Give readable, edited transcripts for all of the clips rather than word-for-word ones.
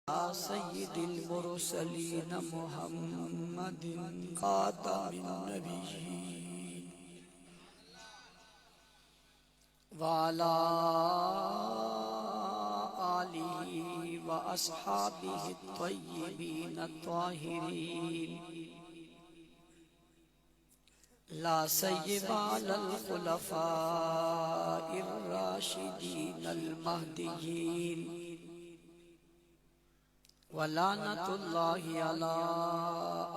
سید المرسلین محمد خاتم النبیین وعلی آلہ واصحابہ الطیبین الطاہرین لا سیب علی الخلفاء الراشدین المہدیین وَلَعْنَةُ اللَّهِ عَلَىٰ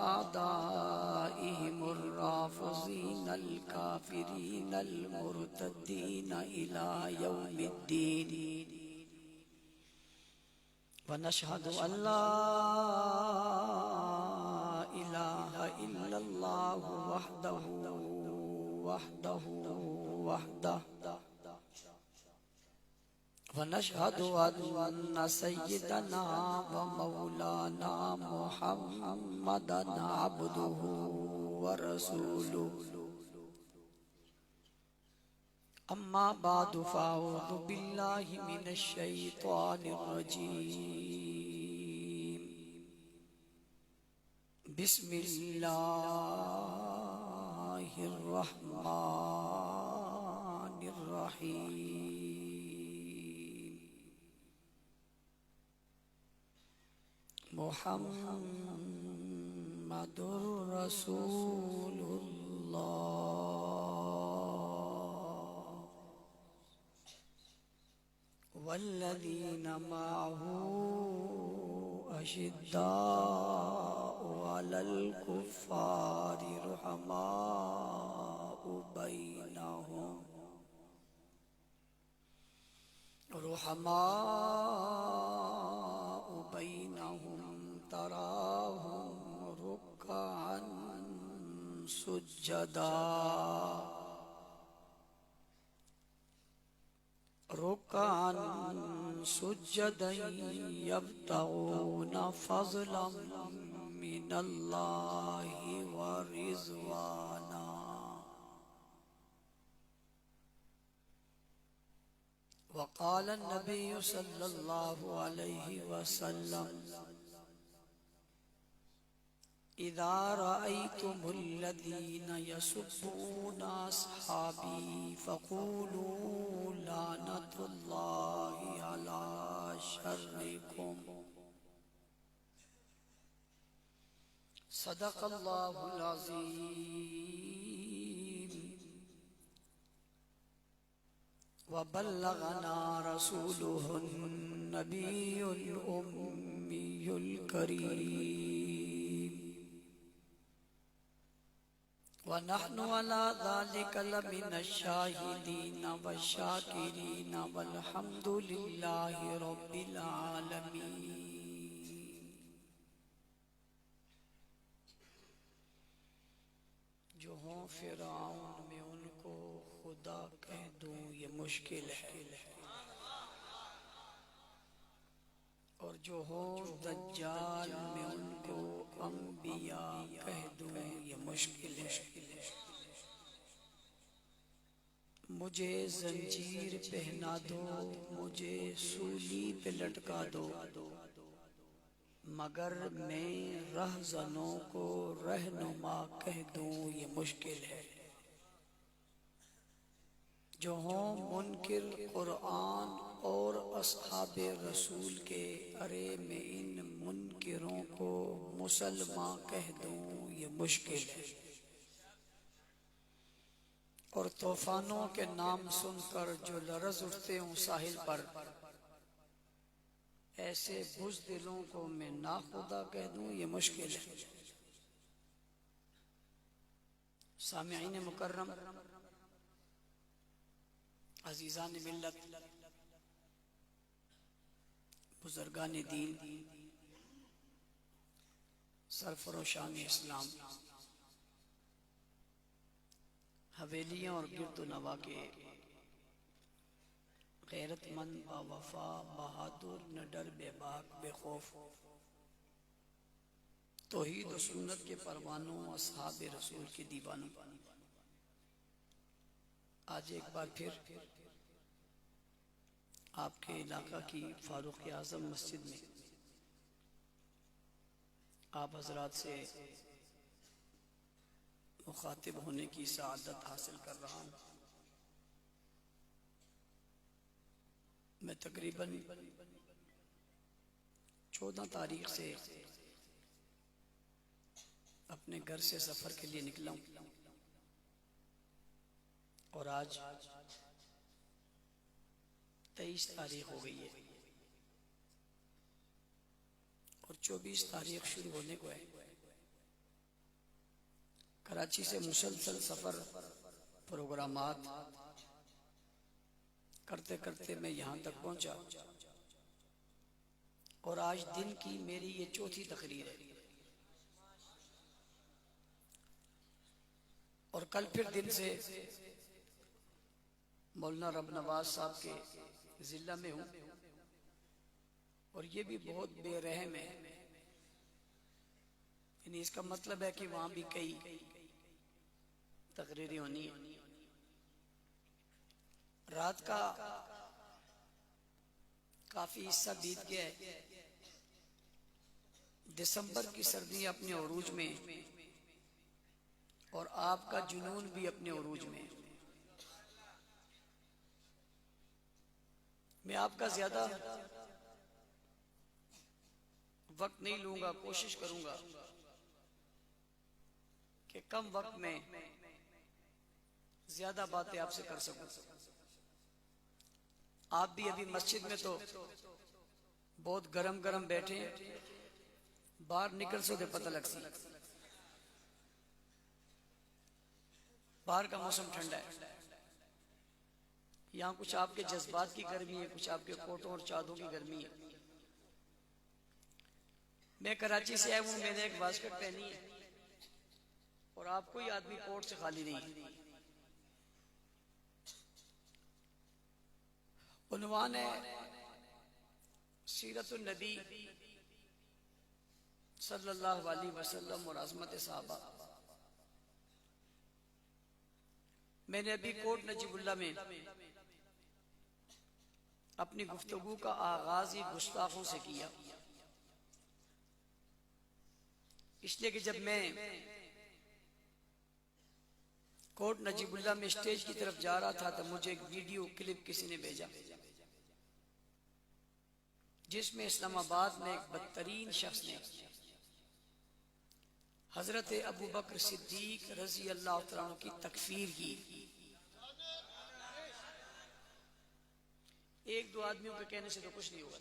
أَعْدَائِهِمُ الرَّافِضِينَ الْكَافِرِينَ الْمُرْتَدِّينَ إِلَىٰ يَوْمِ الدِّينِ وَنَشْهَدُ أَن لَّا إِلَٰهَ إِلَّا اللَّهُ وَحْدَهُ ونشهد أن سيدنا ومولانا محمدا عبده ورسوله أما بعد فأعوذ بالله من الشيطان الرجيم بسم الله الرحمن الرحيم محمد رسول الله والذين معه أشداء على الكفار رحماء بينهم تراهم ركعا سجدا يبتغون فضلا من الله ورضوانا وقال النبي صلى الله عليه وسلم إذا رأيتم الذين يسبون أصحابي فقولوا لعنة الله على شركم صدق الله العظيم وبلغنا رسوله النبي الأمي الكريم ونحن على ذلك لمن الشاهدين والشاكرين والحمد لله رب العالمين جو ہوں فرعون میں ان کو خدا کہہ دوں یہ مشکل ہے اور جو ہو دجال میں ان کو انبیاء کہہ دوں یہ مشکل ہے مجھے زنجیر پہنا دو مجھے سولی پہ لٹکا دو مگر میں رہزنوں کو رہنما کہہ دوں یہ مشکل ہے جو ہوں منکر قرآن اور اصحاب رسول کے ارے میں ان منکروں کو مسلمان کہہ دوں یہ مشکل ہے اور طوفانوں کے نام سن کر جو لرز اٹھتے ہوں ساحل پر ایسے بزدلوں کو میں ناخدا کہہ دوں یہ مشکل ہے سامعین مکرم عزیزان ملت بزرگان دین سرفروشان اسلام حویلیاں اور گرد و نواح کے غیرت مند با وفا بہادر نڈر بے باک بے خوف توحید و سنت کے پروانوں اصحاب رسول کے دیوانوں آج ایک بار پھر آپ کے علاقہ کی فاروق اعظم مسجد میں آپ حضرات سے مخاطب ہونے کی سعادت حاصل کر رہا ہوں۔ میں تقریباً 14 تاریخ سے اپنے گھر سے سفر کے لیے نکلا ہوں، اور آج 23 تاریخ ہو گئی ہے اور 24 تاریخ شروع ہونے کو ہے۔ کراچی سے مسلسل سفر، پروگرامات کرتے کرتے میں یہاں تک پہنچا، اور آج دن کی میری یہ چوتھی تقریر ہے، اور کل پھر دن سے مولانا رب نواز صاحب کے ضلع میں ہوں، اور یہ بھی بہت بے رحم ہے، یعنی اس کا مطلب ہے کہ وہاں بھی کئی تقریریں ہونی ہیں۔ رات کا کافی حصہ بیت گیا ہے، دسمبر کی سردی اپنے عروج میں، اور آپ کا جنون بھی اپنے عروج میں۔ میں آپ کا زیادہ وقت نہیں لوں گا، کوشش کروں گا کہ کم وقت میں زیادہ باتیں آپ سے کر سکوں۔ آپ بھی ابھی مسجد میں تو بہت گرم گرم بیٹھے، باہر نکل سے پتہ لگ سی، باہر کا موسم ٹھنڈا ہے، یہاں کچھ آپ کے جذبات کی گرمی ہے، کچھ آپ کے کوٹوں اور چادوں کی گرمی ہے۔ میں کراچی سے آیا ہوں، میں نے ایک واسکٹ پہنی ہے، اور آپ کوئی آدمی کوٹ سے خالی نہیں۔ عنوان ہے سیرت النبی صلی اللہ علیہ وسلم اور عظمت صحابہ۔ میں نے ابھی کوٹ نجیب اللہ میں اپنی گفتگو کا آغاز ہی گستاخوں سے کیا، اس لیے کہ جب میں کوٹ نجیب اللہ میں اسٹیج کی طرف جا رہا تھا تو مجھے ایک ویڈیو کلپ کسی نے بھیجا، جس میں اسلام آباد میں ایک بدترین شخص نے حضرت ابو بکر صدیق رضی اللہ عنہ کی تکفیر کی۔ ایک دو آدمیوں کے کہنے سے تو کچھ نہیں ہوا۔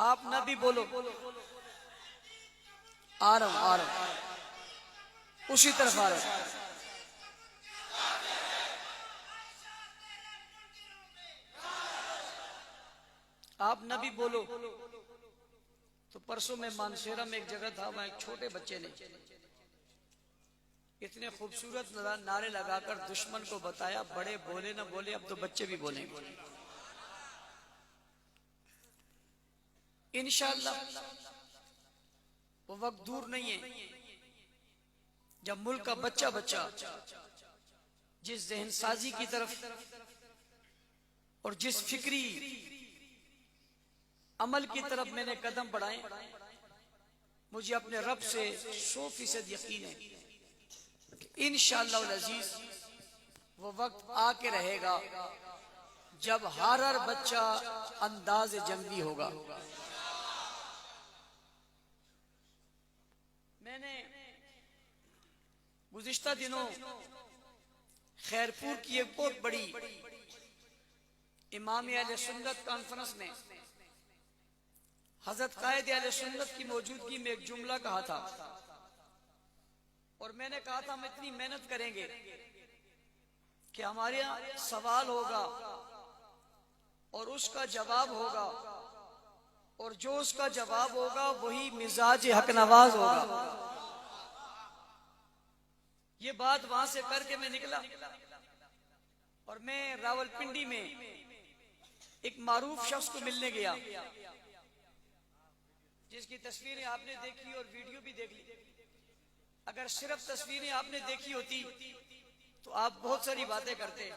آپ نہ بھی بولو، آ رہا ہوں اسی طرف آ رہا ہوں۔ آپ نہ بھی بولو تو پرسوں میں مانسیرہ میں ایک جگہ تھا، وہاں ایک چھوٹے بچے نے اتنے خوبصورت نعرے لگا کر دشمن کو بتایا، بڑے بولے نہ بولے، اب تو بچے بھی بولیں گے انشاءاللہ۔ وہ وقت دور نہیں ہے جب ملک کا بچہ بچہ جس ذہن سازی کی طرف اور جس فکری عمل کی طرف میں نے قدم بڑھائے، مجھے اپنے رب سے 100% یقین ہے کہ انشاءاللہ العزیز وہ وقت آ کے رہے گا جب ہر بچہ انداز جنگی ہوگا۔ میں نے گزشتہ دنوں خیرپور کی ایک بہت بڑی امام اہل سنت کانفرنس میں حضرت قائد اہل سنت کی موجودگی میں ایک جملہ کہا تھا، اور میں نے کہا تھا ہم اتنی محنت کریں گے کہ ہمارے یہاں سوال ہوگا اور اس کا جواب ہوگا، اور جو اس کا جواب ہوگا وہی مزاج حق نواز ہوگا۔ یہ بات وہاں سے کر کے میں نکلا، اور میں راولپنڈی میں ایک معروف شخص کو ملنے گیا، جس کی تصویریں آپ نے دیکھی اور ویڈیو بھی دیکھ لی. اگر صرف تصویریں آپ نے دیکھی ہوتی تو آپ بہت ساری باتیں کرتے،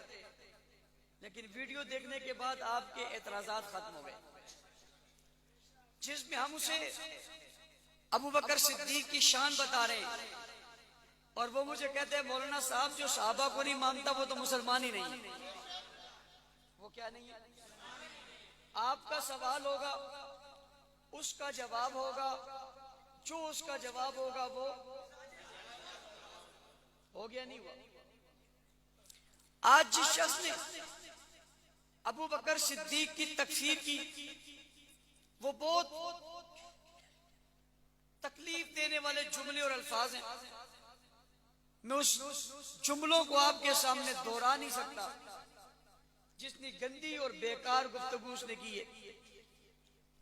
لیکن ویڈیو دیکھنے کے بعد آپ کے اعتراضات ختم ہو گئے، جس میں ہم اسے ابو بکر صدیق کی شان بتا رہے ہیں، اور وہ مجھے کہتے ہیں مولانا صاحب جو صحابہ کو نہیں مانتا وہ تو مسلمان ہی نہیں ہے. وہ کیا نہیں ہے؟ آپ کا سوال ہوگا، اس کا جواب ہوگا، جو اس کا جواب ہوگا وہ ہو گیا نہیں ہوا. آج جس شخص نے ابو بکر صدیق کی تکفیر کی وہ بہت تکلیف دینے والے جملے اور الفاظ ہیں. میں اس جملوں کو آپ کے سامنے دہرا نہیں سکتا جس نے گندی اور بیکار گفتگو اس نے کی ہے،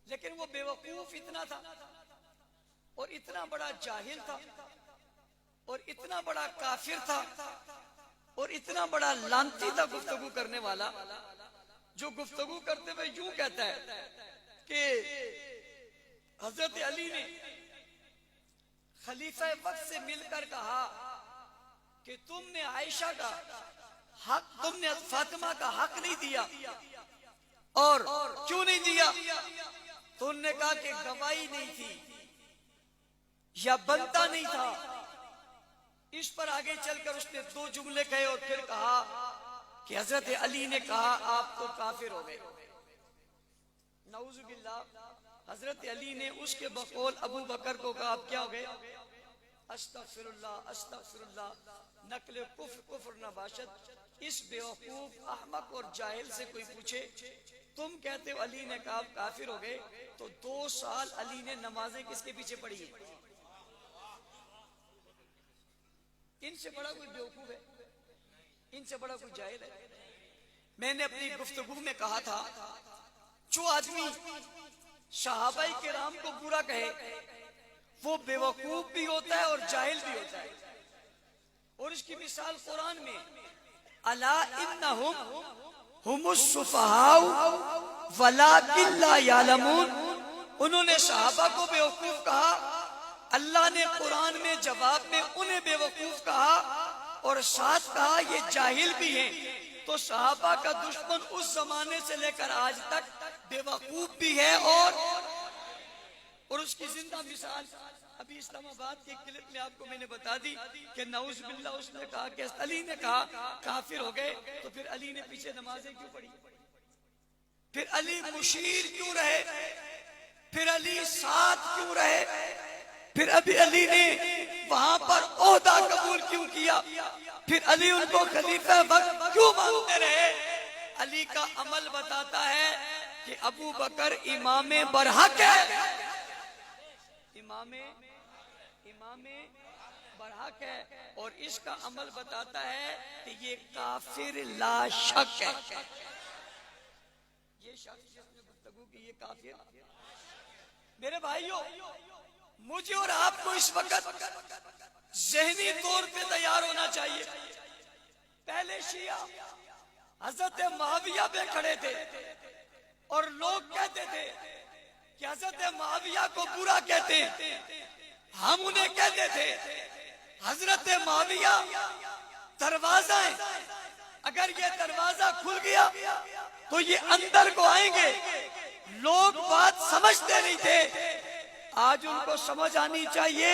لیکن وہ بے وقوف اتنا تھا اور اتنا بڑا جاہل تھا اور اتنا بڑا کافر تھا اور اتنا بڑا لعنتی تھا گفتگو کرنے والا، جو گفتگو کرتے ہوئے یوں کہتا ہے کہ حضرت علی نے خلیفہ وقت سے مل کر کہا کہ تم نے عائشہ کا حق، تم نے فاطمہ کا حق نہیں دیا. اور کیوں نہیں دیا؟ تو انہوں نے کہا کہ گواہی نہیں تھی یا بنتا نہیں تھا. اس پر آگے چل کر اس نے دو جملے کہے اور پھر کہا کہ حضرت علی نے کہا آپ تو کافر ہو گئے. نعوذ باللہ. حضرت علی نے اس کے بقول ابو بکر کو کہا آپ کیا ہو گئے؟ استغفر اللہ استغفر اللہ. نقل کفر کفر نہ باشد. اس بیوقوف احمق اور جاہل سے کوئی پوچھے تم کہتے ہو علی نے کہا آپ کافر ہو گئے، تو 2 سال علی نے نمازیں کس کے پیچھے پڑھی ہیں؟ ان سے بڑا کوئی بیوقوف ہے؟ ان سے بڑا کوئی جاہل ہے؟ میں نے اپنی گفتگو میں کہا تھا جو آدمی صحابہ کرام کو برا کہے وہ بیوقوف بھی ہوتا ہے اور جاہل بھی ہوتا ہے. اور اس کی مثال قرآن میں الا انہم ہم السفہاء ولکن لا یعلمون. انہوں نے صحابہ کو بیوقوف کہا، اللہ نے قرآن میں جواب میں انہیں بیوقوف کہا اور ساتھ کہا یہ جاہل بھی ہیں. تو صحابہ کا دشمن اس زمانے سے لے کر آج تک بیوقوف بھی ہے اور اس کی زندہ مثال ابھی اسلام آباد کے کلپ میں آپ کو میں نے بتا دی کہ نعوذ باللہ اس نے کہا کہ علی نے کہا کافر ہو گئے، تو پھر علی نے پیچھے نمازیں کیوں پڑھی؟ پھر علی مشیر کیوں رہے؟ پھر علی ساتھ کیوں رہے؟ پھر ابھی علی نے وہاں پر عہدہ قبول کیوں کیا؟ پھر علی ان کو خلیفہ وقت کیوں مانتے رہے؟ علی کا عمل بتاتا ہے کہ ابو بکر امام برحق ہے، امام برحق ہے، اور اس کا عمل بتاتا ہے کہ یہ کافر لا شک ہے. یہ شخص جس نے گفتگو کی یہ کافر. میرے بھائیوں، مجھے اور آپ کو اس وقت ذہنی طور پہ تیار ہونا چاہیے. پہلے شیعہ حضرت معاویہ پہ کھڑے تھے اور لوگ کہتے تھے کہ حضرت معاویہ کو برا کہتے ہیں. ہم انہیں کہتے تھے حضرت معاویہ دروازہ ہے، اگر یہ دروازہ کھل گیا تو یہ اندر کو آئیں گے. لوگ بات سمجھتے نہیں تھے، آج ان کو سمجھ آنی چاہیے.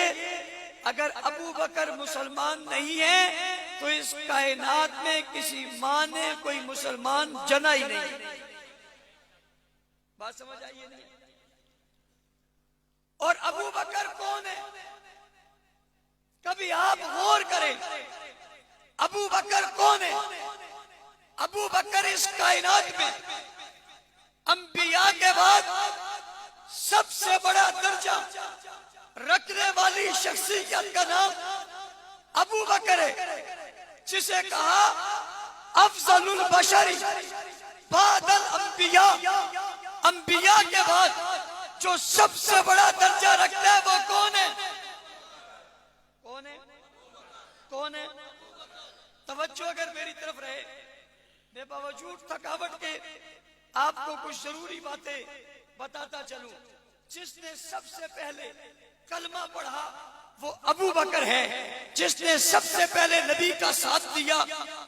اگر ابو بکر مسلمان نہیں ہے تو اس کائنات میں کسی ماں نے کوئی مسلمان جنا ہی نہیں. بات سمجھ آئیے نہیں؟ اور ابو بکر کون ہے؟ کبھی آپ غور کریں ابو بکر کون ہے؟ ابو بکر اس کائنات میں انبیاء کے بعد سب سے بڑا درجہ رکھنے والی شخصیت کا نام ابو بکر ہے، جسے کہا افضل البشر بعد الانبیاء. انبیاء کے بعد جو سب سے بڑا درجہ رکھتا ہے وہ کون ہے؟ کون ہے؟ توجہ اگر میری طرف رہے، میں باوجود تھکاوٹ کے آپ کو کچھ ضروری باتیں بتاتا چلوں. جس نے سب سے پہلے کلمہ پڑھا وہ ابو بکر ہے، جس نے سب سے پہلے نبی کا ساتھ دیا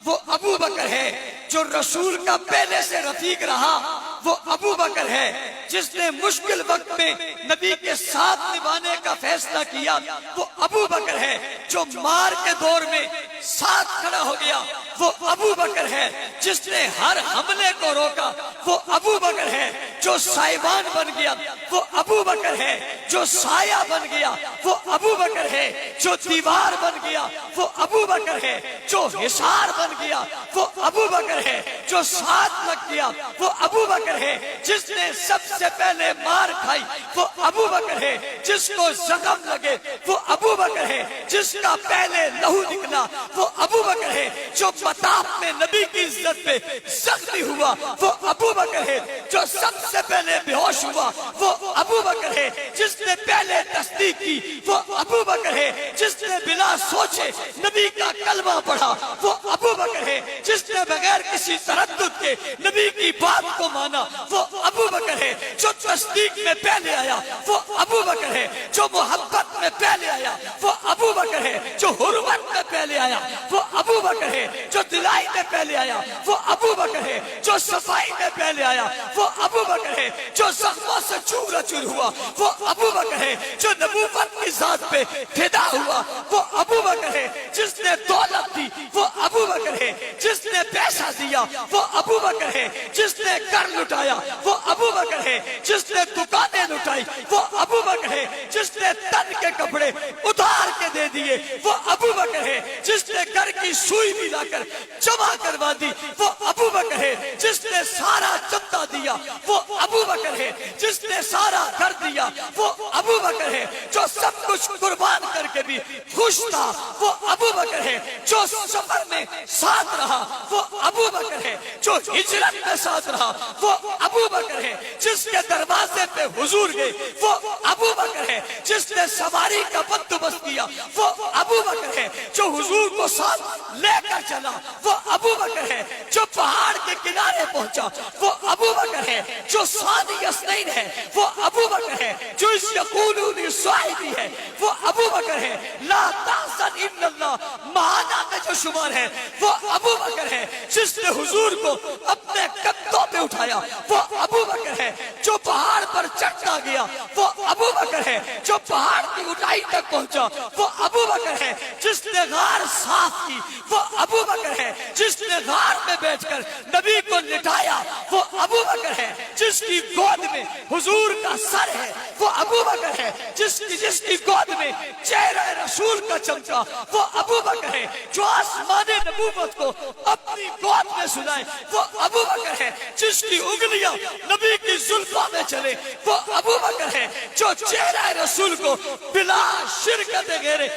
وہ ابو بکر ہے، جو رسول کا پہلے سے رفیق رہا وہ ابو بکر ہے، جس نے مشکل وقت میں نبی کے ساتھ نبھانے کا فیصلہ کیا وہ ابو بکر ہے، جو مار کے دور میں ساتھ کھڑا ہو گیا وہ ابو بکر ہے، جس نے ہر حملے کو روکا وہ ابو بکر ہے، جو سائبان بن گیا وہ ابو بکر ہے، جو سایہ بن گیا وہ ابو بکر ہے، جو دیوار بن گیا وہ ابو بکر ہے، جو حصار بن گیا وہ ابو بکر ہے، جو ساتھ لگ گیا وہ ابو بکر ہے، جس نے سب سے پہلے مار کھائی وہ ابو بکر ہے، جس کو زخم لگے وہ ابو بکر ہے، جس کا پہلے لہو نکلا وہ ابو بکر ہے، جو مطاف میں نبی کی عزت پہ زخمی ہوا وہ ابو بکر ہے، جو سب سے پہلے بے ہوش ہوا وہ ابو بکر ہے، جس نے پہلے تصدیق کی وہ ابو بکر ہے، جس نے بلا سوچے نبی کا کلمہ پڑھا وہ ابو بکر ہے، جس نے بغیر کسی تردد کے نبی کی بات کو مانا وہ ابو بکر ہے، جو تصدیق میں پہلے آیا وہ ابو بکر ہے، جو محبت میں پہلے آیا وہ ابو بکر ہے، جو حرمت میں پہلے آیا وہ ابو بکر ہے، جو دلائی میں پہلے آیا وہ ابو بکر ہے، جو صفائی میں پہلے آیا وہ ابو بکر ہے، جو زخموں سے چور چور ہوا وہ ابو بکر ہے، جو نبوت کی ذات پہ فدا ہوا وہ ابو بکر ہے، جس نے دولت دی وہ ابو بکر ہے، جس نے پیسہ دیا وہ ابو بکر ہے، جس نے گھر لٹایا وہ ابو بکر ہے، جس نے دکانیں لٹائی وہ ابو بکر ہے، جس نے تن کے کپڑے اتار کے دے دیے وہ ابو بکر ہے، جس نے گھر کی سوئی بھی لا کر جمع کروا دی وہ ابو بکر ہے، جس نے سارا چندہ دیا وہ ابو بکر ہے، جس نے سارا گھر دیا وہ ابو بکر ہے، جو سب کچھ قربان کر کے بھی خوش تھا وہ ابو بکر ہے، جو سفر میں ساتھ رہا وہ ابو بکر ہے، جو ہجرت میں ساتھ رہا وہ ابو بکر ہے، جس کے دروازے پہ حضور گئے وہ ابو بکر ہے، جس نے سواری کا بندوبست کیا وہ ابو بکر ہے، جو حضور کو ساتھ لے کر چلا وہ ابو بکر ہے، جو پہاڑ کے کنارے پہنچا وہ ابو بکر ہے، جو ثانی اثنین ہے وہ ابو بکر ہے، جو اس یقولون صاحبی ہے وہ ابو بکر ہے، لا تحزن ان اللہ معنا میں جو شمار ہے وہ ابو بکر ہے، جس نے حضور کو اپنے کندھوں پہ اٹھایا وہ ابو بکر ہے، جو پہاڑ پر چڑھتا گیا وہ ابو بکر ہے، جو پہاڑ کی اونچائی تک پہنچا وہ ابو بکر ہے، جس نے غار صاف کی وہ ابو بکر ہے، جس نے غار میں بیٹھ کر نبی کو لٹایا وہ ابو بکر ہے، جس کی گود میں حضور کا سر ہے وہ ابو بکر ہے، جس کی گود میں چہرہ رسول کا چمکا وہ ابو بکر ہے، جو آسمان نبوت کو اپنی گود میں سنائے وہ ابو بکر ہے، جس کی انگلیاں نبی کی زلفوں میں چلے وہ ابو بکر ہے، جو چہرہ رسول کو بلا شرکت غیرے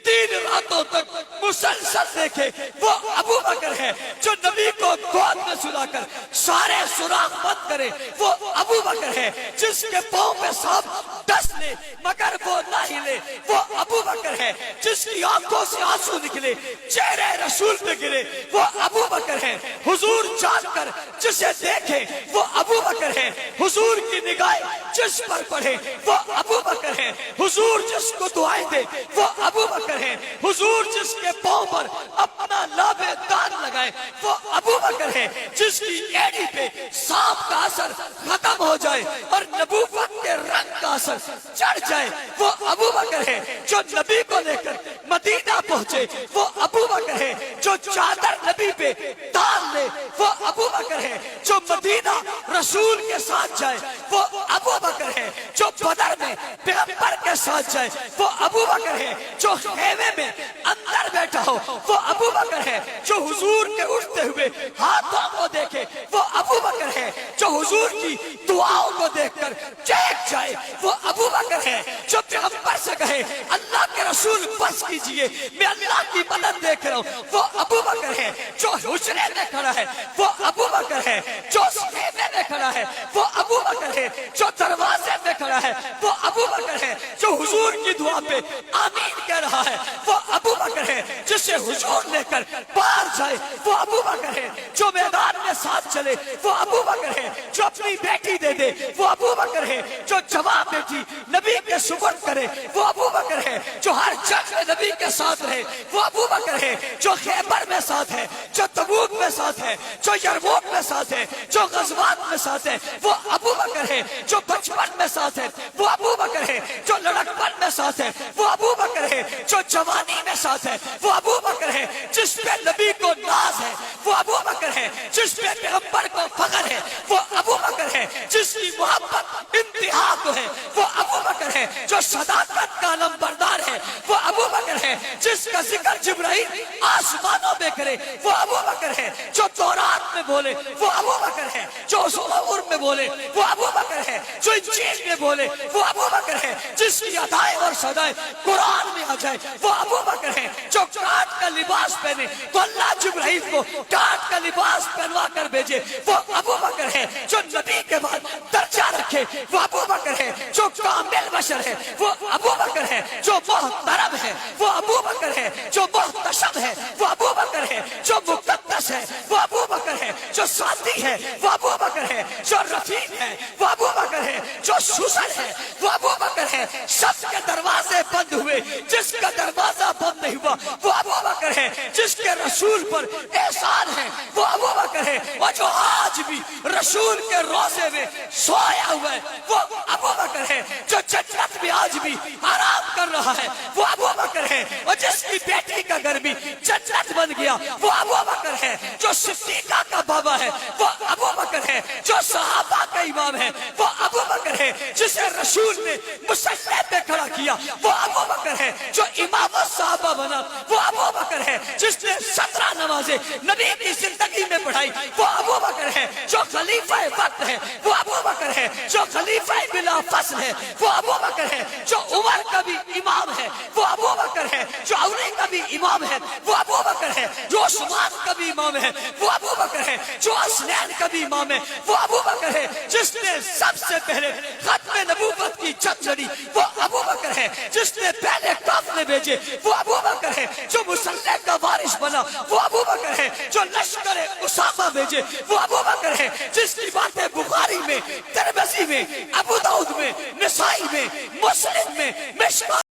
3 راتوں تک مسلسل دیکھے وہ ابو بکر ہے، جو نبی کو گود میں سلا کر سارے سراغ بند کرے وہ ابو بکر ہے، جس کے پاؤں پہ سانپ ڈس لے مگر وہ نہ ہلے وہ ابو بکر ہے، جس کی آنکھوں سے آنسو نکلے چہرہ رسول پہ گرے وہ ابو بکر ہے، حضور جان کر جسے دیکھے وہ ابو بکر ہے، حضور کی نگاہیں جس پر پڑھے وہ ابو بکر ہے، حضور جس کو دعائیں دے وہ ابو بکر ہے، حضور جس کے پاؤں پر اپنا لاب دان لگائے وہ ابو بکر ہے، جس کی ایڑی پہ سانپ کا اثر ختم ہو جائے اور نبوت کے رنگ کا اثر چڑھ جائے وہ ابو بکر ہے، جو نبی کو لے کر مدینہ پہنچے وہ ابو بکر ہے، جو چادر نبی پہ ڈال لے وہ ابو بکر ہے، جو مدینہ رسول کے ساتھ جائے وہ ابو بکر ہے، جو بدر میں پیغمبر کے ساتھ جائے وہ ابو بکر ہے، جو خیمے میں اندر بیٹھا ہو وہ ابو بکر ہے، جو حضور کے اٹھتے ہوئے ہاتھوں کو دیکھے وہ ابو بکر ہے، جو حضور کی دعاؤں کو دیکھ کر چیک جائے وہ ابو بکر ہے، جو پیغمبر سے کہے اللہ کے رسول بس کیجئے میں اللہ کی مدد دیکھ رہا ہوں وہ ابو بکر ہے، جو حجرے میں کھڑا ہے وہ ابو بکر ہے، جو خیمے میں کھڑا ہے وہ ابو بکر ہے، جو دروازے میں کھڑا ہے وہ ابو بکر ہے، جو حضور کی دعا پہ آمین کہہ رہا ہے وہ ابو بکر ہے، جسے حضور لے کر باہر جائے وہ ابو بکر ہے، جو میدان میں ساتھ چلے وہ ابو بکر ہے، جو اپنی بیٹی دے دے وہ ابو بکر ہے، جو کے سپرد کرے وہ ابو بکر ہے، جو ہر جنگ میں نبی کے ساتھ رہے وہ ابو بکر ہے، جو خیبر میں ساتھ ہے، جو تبوک میں ساتھ ہے، جو یرموک میں ساتھ ہے، جو غزوات میں ساتھ ہے وہ ابو بکر ہے، جو بچپن میں ساتھ ہے وہ ابو بکر ہے، جو لڑکپن میں ساتھ ہے وہ ابو بکر ہے، جو جوانی میں ساتھ ہے وہ ابو بکر ہے، جس پہ نبی کو ناز ہے وہ ابو بکر ہے، جس پہ پیغمبر کو فخر ہے وہ ابو بکر ہے، جس کی محبت انتہا کو ہے وہ ابو بکر ہے، جو صداقت کا علم بردار ہے وہ ابو بکر ہے، جس کا ذکر جبرائیل آسمانوں میں کرے وہ ابو بکر ہے، جو تورات میں بولے وہ ابو بکر ہے، جو زبور میں بولے وہ ابو بکر ہے، جو انجیل میں بولے وہ ابو بکر ہے، جس کی ادائیں اور صدائیں قرآن میں آ جائے وہ ابو بکر ہے، جو کاٹ کا لباس پہنے تو اللہ جبرائیل کو کاٹ کا لباس پہنوا کر بھیجے وہ ابو بکر ہے، جو نبی کے بعد درجہ رکھے وہ ابو بکر ہے، جو کامل بشر ہے وہ ابو بکر ہے، جو محترم ہے وہ ابو بکر ہے، جو محتشم ہے وہ ابو بکر ہے، جو مقدس ہے وہ ابو بکر ہے، جو ساتھی ہے وہ ابو بکر ہے، جو رفیق ہے وہ ابو بکر ہے، جو سوسن ہے وہ ابو بکر ہے، سب کے دروازے بند ہوئے جس کا دروازہ بند نہیں ہوا وہ ابو بکر ہے، جس کے رسول پر احسان ہے وہ ابو بکر ہے، اور جو آج بھی رسول کے روضے میں سویا ہوا ہے وہ ابو بکر ہے، جو جنت میں آج بھی آرام کر رہا ہے وہ ابو بکر ہے، اور جس کی بیٹی کا گھر بھی جنت بن گیا وہ ابو بکر ہے، جو صدیقہ کا بابا ہے وہ ابو بکر ہے، جو صحابہ کا امام ہے وہ ابو بکر ہے، جسے رسول نے مصلی پہ کھڑا کیا وہ ابو بکر ہے، جو امام الصحابہ بنا وہ ابو بکر ہے، جس نے 17 نمازیں نبی کی زندگی میں پڑھائی وہ ابو بکر ہے، جو خلیفہ وقت ہے وہ ابو بکر ہے، جو خلیفہ بلا فصل ہے وہ ابو بکر ہے، جو عمر کا بھی امام ہے وہ ابو بکر ہے، جو علی کا بھی امام ہے وہ ابو بکر ہے، جو عثمان کا بھی امام ہے وہ ابو بکر ہے، جو حسنین کا بھی امام ہے وہ ابو بکر ہے، جس نے سب سے پہلے ختم نبوت کی جنگ لڑی وہ ابو بکر ہے، جس نے پہلے قافلے بھیجے وہ ابو بکر ہے، جو مسلح کا وارث بنا وہ ابو بکر ہے، جو لشکر اسامہ بھیجے وہ ابو بکر ہے، جس کی باتیں بخاری میں، ترمذی میں، ابو داؤد میں، نسائی میں، مسلم میں، مشکوہ